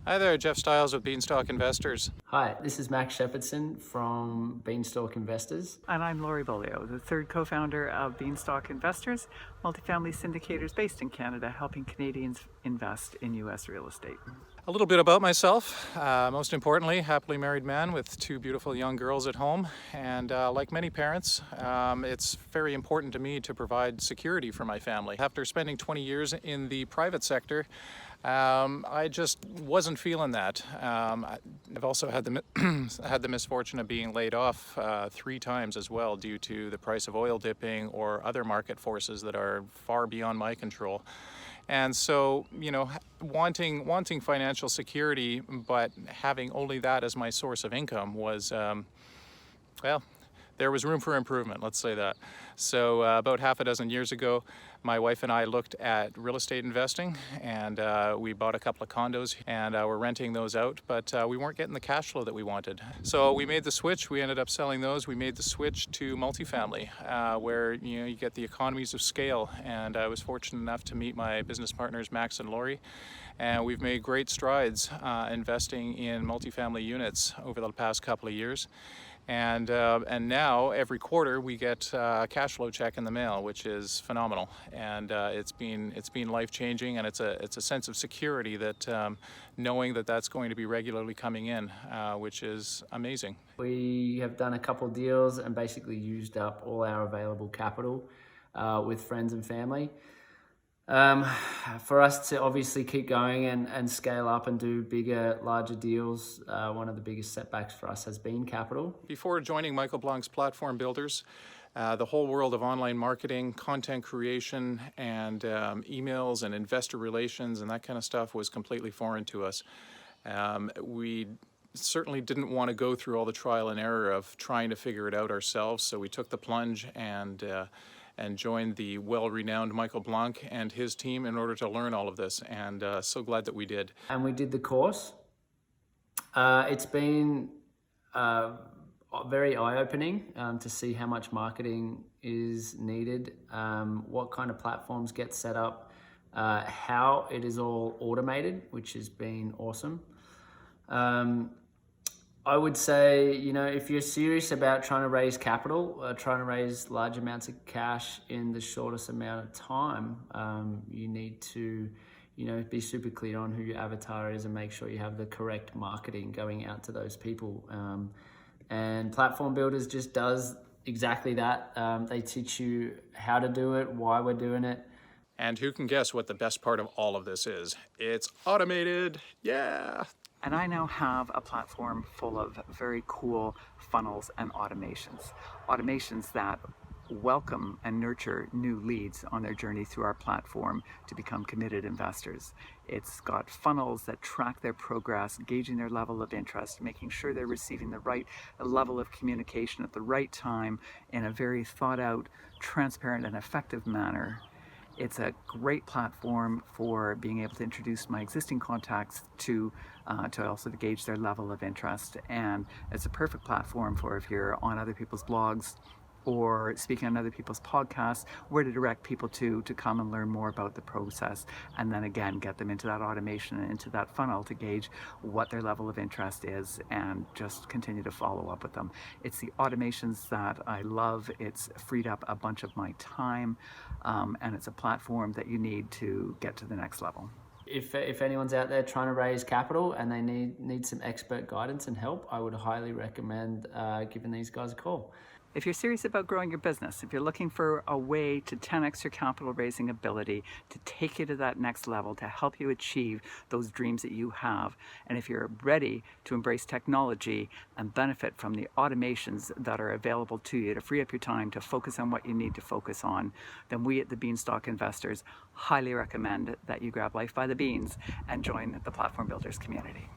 Hi there, Jeff Stiles with Beanstalk Investors. Hi, this is Max Shepherdson from Beanstalk Investors. And I'm Laurie Bolio, the third co-founder of Beanstalk Investors, multifamily syndicators based in Canada, helping Canadians invest in U.S. real estate. A little bit about myself. Most importantly, happily married man with two beautiful young girls at home. And like many parents, it's very important to me to provide security for my family. After spending 20 years in the private sector, I just wasn't feeling that. I've also had the misfortune of being laid off 3 times as well due to the price of oil dipping or other market forces that are far beyond my control. And so, wanting financial security, but having only that as my source of income was, there was room for improvement, let's say that. So about half a dozen years ago, my wife and I looked at real estate investing, and we bought a couple of condos, and we're renting those out, but we weren't getting the cash flow that we wanted. So we made the switch. We ended up selling those. We made the switch to multifamily, where you get the economies of scale, and I was fortunate enough to meet my business partners, Max and Laurie, and we've made great strides investing in multifamily units over the past couple of years. And now every quarter we get a cash flow check in the mail, which is phenomenal. And it's been life-changing, and it's a sense of security that knowing that that's going to be regularly coming in, which is amazing. We have done a couple deals and basically used up all our available capital with friends and family. For us to obviously keep going and scale up and do bigger, larger deals, one of the biggest setbacks for us has been capital. Before joining Michael Blanc's Platform Builders, the whole world of online marketing, content creation, and emails and investor relations and that kind of stuff was completely foreign to us. We certainly didn't want to go through all the trial and error of trying to figure it out ourselves, so we took the plunge and joined the well-renowned Michael Blanc and his team in order to learn all of this, and so glad that we did. And we did the course. It's been very eye-opening to see how much marketing is needed, what kind of platforms get set up, how it is all automated, which has been awesome. I would say, if you're serious about trying to raise capital, trying to raise large amounts of cash in the shortest amount of time, you need to, be super clear on who your avatar is and make sure you have the correct marketing going out to those people. And Platform Builders just does exactly that. They teach you how to do it, why we're doing it. And who can guess what the best part of all of this is? It's automated. Yeah. And I now have a platform full of very cool funnels and automations. Automations that welcome and nurture new leads on their journey through our platform to become committed investors. It's got funnels that track their progress, gauging their level of interest, making sure they're receiving the right level of communication at the right time in a very thought out, transparent, and effective manner. It's a great platform for being able to introduce my existing contacts to also gauge their level of interest. And it's a perfect platform for if you're on other people's blogs or speaking on other people's podcasts, where to direct people to come and learn more about the process, and then again get them into that automation and into that funnel to gauge what their level of interest is and just continue to follow up with them. It's the automations that I love. It's freed up a bunch of my time, and it's a platform that you need to get to the next level. If anyone's out there trying to raise capital and they need some expert guidance and help, I would highly recommend giving these guys a call. If you're serious about growing your business, if you're looking for a way to 10x your capital raising ability, to take you to that next level, to help you achieve those dreams that you have, and if you're ready to embrace technology and benefit from the automations that are available to you to free up your time to focus on what you need to focus on, then we at the Beanstalk Investors highly recommend that you grab life by the beans and join the Platform Builders community.